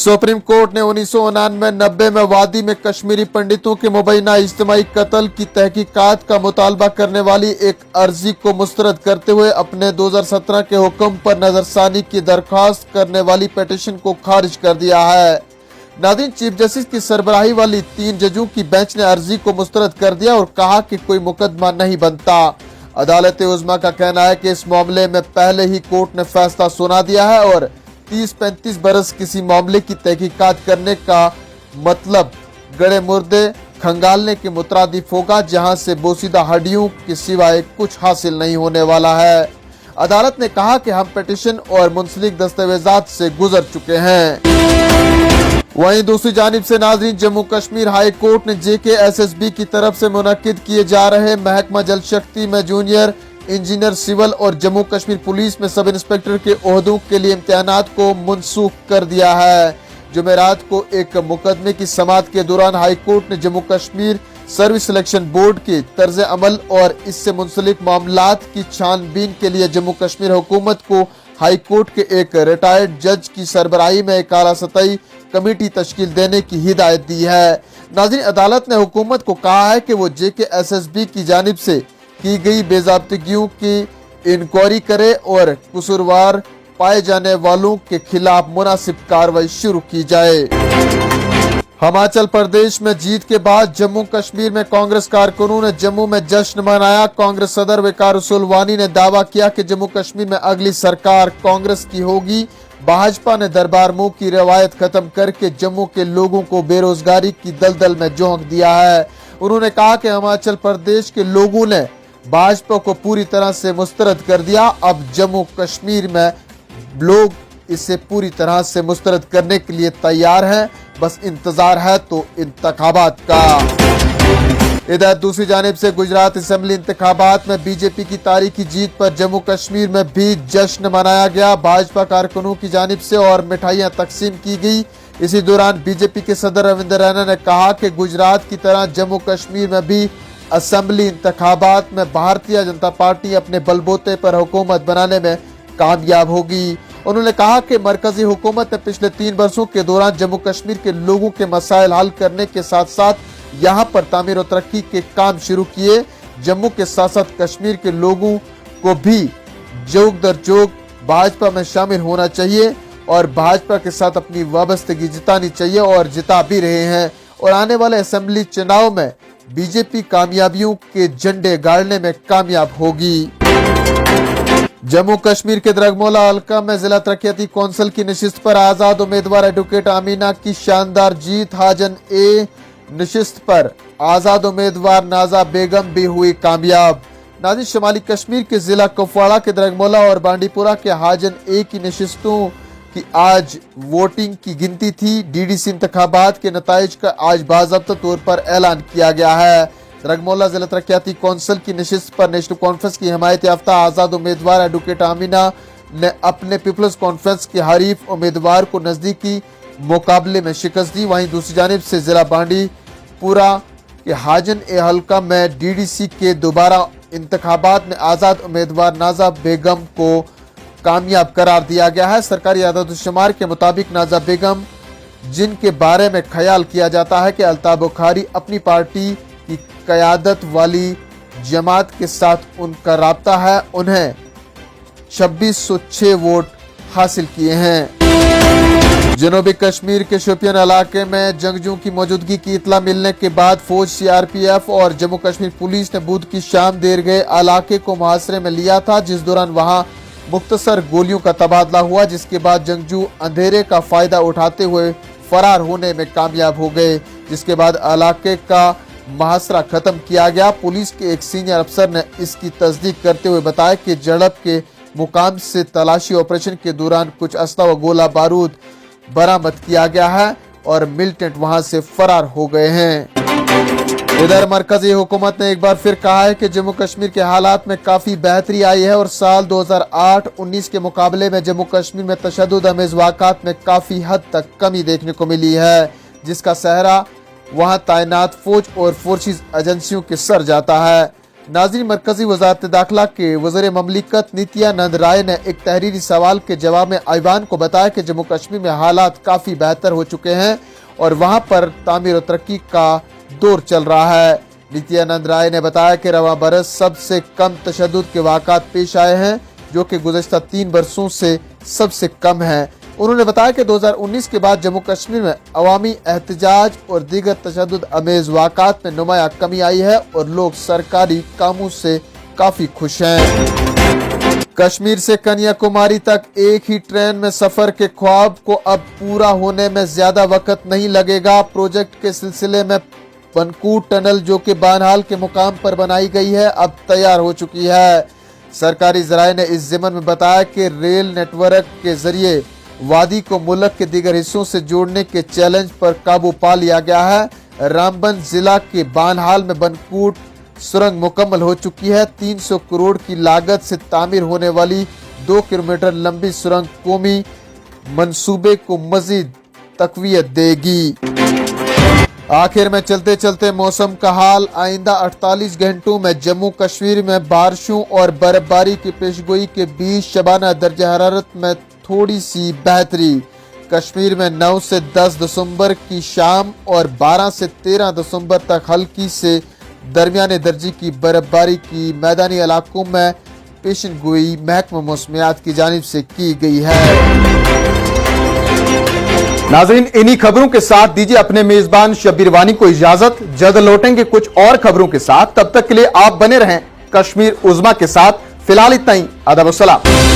Supreme court ने 1999-90 में वादी में कश्मीरी पंडितों के मुबैना इज्तिमाई कत्ल की तहकीकात का मुतालबा करने वाली एक अर्जी को मुस्तरद करते हुए अपने 2017 के हुक्म पर नजरसानी की दरख्वास्त करने वाली पिटीशन को खारिज कर दिया है। नाज़रीन, चीफ जस्टिस की सरबराही वाली 3 जजों की बेंच ने अर्जी को मुस्तरद कर दिया और कहा कि कोई मुकदमा नहीं बनता। अदालत उज़्मा का कहना है कि इस मामले में पहले ही कोर्ट ने फैसला सुना दिया है और 30-35 बरस किसी मामले की तहकीकात करने का मतलब गड़े मुर्दे खंगालने के मुतरादिफ होगा, जहां से बोसीदा हड्डियों के सिवाय कुछ हासिल नहीं होने वाला है। अदालत ने कहा कि हम पिटीशन और मुंसलिक दस्तावेजात से गुजर चुके हैं। वहीं दूसरी जानिब से नाज़रीन, जम्मू कश्मीर हाई कोर्ट ने JKSSB की तरफ से मुनक्किद किए जा रहे महकमा जल शक्ति में जूनियर इंजीनियर सिविल और जम्मू कश्मीर पुलिस में सब इंस्पेक्टर के ओहदों के लिए इम्तिहानात को मनसूख कर दिया है। जुमेरात को एक मुकदमे की समाअत के दौरान हाई कोर्ट ने Jammu Kashmir service selection board के तर्ज अमल और इससे मुंसलिक मामलात की छानबीन के लिए जम्मू कश्मीर हुकूमत को हाई कोर्ट के एक रिटायर्ड जज की सरबराही में एक आला सतही कमेटी तश्कील देने की हिदायत दी है। नाज़रीन, अदालत ने हुकूमत को कहा है कि वो JKSSB की जानिब से की गई बेज़ाब्तगियों की इंक्वायरी करे और कसूरवार पाए जाने वालों के खिलाफ मुनासिब कार्रवाई शुरू की जाए। हिमाचल प्रदेश में जीत के बाद जम्मू कश्मीर में कांग्रेस कारकुनों ने जम्मू में जश्न मनाया। कांग्रेस सदर वकार रसूलवानी ने दावा किया कि जम्मू कश्मीर में अगली सरकार कांग्रेस की होगी। भाजपा ने दरबार मुंह की रवायत खत्म करके जम्मू के लोगों को बेरोजगारी की दलदल में झोंक दिया है। उन्होंने कहा कि हिमाचल प्रदेश के लोगों ने भाजपा को पूरी तरह से मुस्तरद कर दिया। अब जम्मू कश्मीर में लोग इसे पूरी तरह से मुस्तरद करने के लिए तैयार हैं, बस इंतजार है तो इंतखाबात का। इधर दूसरी जानिब से गुजरात असेंबली इंतखाबात में बीजेपी की तारीखी जीत पर जम्मू कश्मीर में भी जश्न मनाया गया। भाजपा कारकुनों की जानिब से और मिठाइयां तकसीम की गई। इसी दौरान बीजेपी के सदर रविंद्र रैना ने कहा कि गुजरात की तरह जम्मू कश्मीर में भी असेंबली इंतखाबात में भारतीय जनता पार्टी अपने बलबूते पर हुकूमत बनाने में कामयाब होगी। उन्होंने कहा कि मरकजी हुकूमत ने पिछले 3 वर्षों के दौरान जम्मू कश्मीर के लोगों के मसाइल हल करने के साथ साथ यहाँ पर तामीर और तरक्की के काम शुरू किए। जम्मू के साथ साथ कश्मीर के लोगों को भी जोग दर जोग भाजपा में शामिल होना चाहिए और भाजपा के साथ अपनी वाबस्तगी जितानी चाहिए और जिता भी रहे हैं। और आने वाले असेंबली चुनाव में बीजेपी कामयाबियों के झंडे गाड़ने में कामयाब होगी। जम्मू कश्मीर के द्रगमोला हल्का में जिला तरक्याती कौंसिल की नशिस्त पर आजाद उम्मीदवार एडवोकेट आमीना की शानदार जीत। हाजन ए नशिस्त पर आजाद उम्मीदवार नाजा बेगम भी हुई कामयाब। नाज़रीन, शुमाली कश्मीर के जिला कुपवाड़ा के द्रगमोला और बांडीपुरा के हाजन ए की नशिस्तों की आज वोटिंग की गिनती थी। DDC इंतखाबात के नताइज का आज बाज़ाब्ता तौर पर ऐलान किया गया है। द्रगमोला जिला तरक्याती कौंसिल की नशिस्त पर नेशनल कॉन्फ्रेंस की हिमायत याफ्ता आजाद उम्मीदवार एडवोकेट आमीना ने अपने पीपल्स कॉन्फ्रेंस के हरीफ उम्मीदवार को नजदीकी मुकाबले में शिकस्त दी। वहीं दूसरी जानिब से जिला बांडीपुरा के हाजन ए हल्का में DDC के दोबारा इंतखाबात में आजाद उम्मीदवार नाजा बेगम को कामयाब करार दिया गया है। सरकारी आदाद-ओ-शुमार के मुताबिक नाजा बेगम, जिनके बारे में ख्याल किया जाता है कि अल्ताफ बुखारी अपनी पार्टी की क़यादत वाली जमात के साथ उनका राब्ता है, उन्हें 2606 वोट हासिल किए हैं। जनूबी कश्मीर के शोपियान इलाके में जंगजू की मौजूदगी की इतला मिलने के बाद फौज, CRPF और जम्मू कश्मीर पुलिस ने बुध की शाम देर गए इलाके को मुहासरे में लिया था, जिस दौरान वहां मुख्तसर गोलियों का तबादला हुआ, जिसके बाद जंगजू अंधेरे का फायदा उठाते हुए फरार होने में कामयाब हो गए, जिसके बाद इलाके का मुहासरा खत्म किया गया। पुलिस के एक सीनियर अफसर ने इसकी तस्दीक करते हुए बताया कि झड़प के मुकाम से तलाशी ऑपरेशन के दौरान कुछ असला व गोला बारूद बरामद किया गया है और मिलिटेंट वहां से फरार हो गए हैं। इधर मरकजी हुकूमत ने एक बार फिर कहा है कि जम्मू कश्मीर के हालात में काफी बेहतरी आई है और साल 2008-19 के मुकाबले में जम्मू कश्मीर में तशद्दुद अमेज वाक़ात में काफी हद तक कमी देखने को मिली है, जिसका सहरा वहां तैनात फौज और फोर्सेस एजेंसियों के सर जाता है। नाज़रीन, मरकजी वज़ारत दाखिला के वज़ीर ममलिकत नित्यानंद राय ने एक तहरीरी सवाल के जवाब में ऐवान को बताया कि जम्मू कश्मीर में हालात काफ़ी बेहतर हो चुके हैं और वहां पर तामीर और तरक्की का दौर चल रहा है। नित्यानंद राय ने बताया कि रवां बरस सबसे कम तशद्दुद के वाक़ात पेश आए हैं, जो कि गुज़श्ता 3 बरसों से सबसे कम है। उन्होंने बताया कि 2019 के बाद जम्मू कश्मीर में अवामी एहतजाज और दीगर तशद्दुद अमेज वाक़ात में नुमाया कमी आई है और लोग सरकारी कामों से काफ़ी खुश हैं। कश्मीर से कन्याकुमारी तक एक ही ट्रेन में सफ़र के ख्वाब को अब पूरा होने में ज़्यादा वक्त नहीं लगेगा। प्रोजेक्ट के सिलसिले में बनकूट टनल, जो कि बानहाल के मुकाम पर बनाई गई है, अब तैयार हो चुकी है। सरकारी ज़राए ने इस ज़िमन में बताया कि रेल नेटवर्क के जरिए वादी को मुल्क के दीगर हिस्सों से जोड़ने के चैलेंज पर काबू पा लिया गया है। रामबन जिला के बानहाल में बनकूट सुरंग मुकम्मल हो चुकी है। 300 करोड़ की लागत से तामीर होने वाली 2 किलोमीटर लंबी सुरंग कौमी मंसूबे को मजीद तकवीत देगी। आखिर में चलते चलते मौसम का हाल। आइंदा 48 घंटों में जम्मू कश्मीर में बारिशों और बर्फबारी की पेशगोई के बीच शबाना दर्जा हरारत में थोड़ी सी बेहतरी। कश्मीर में 9 से 10 दिसंबर की शाम और 12 से 13 दिसंबर तक हल्की से दरमियाने दर्जे की बर्फबारी की मैदानी इलाकों में पेशन गोई महकमा मौसमियात की जानिब से की गई है। नाज़रीन, इन्हीं खबरों के साथ दीजिए अपने मेजबान शब्बीर वानी को इजाजत। जल्द लौटेंगे कुछ और खबरों के साथ। तब तक के लिए आप बने रहें कश्मीर उज़्मा के साथ। फिलहाल इतना ही। अदब और सलाम।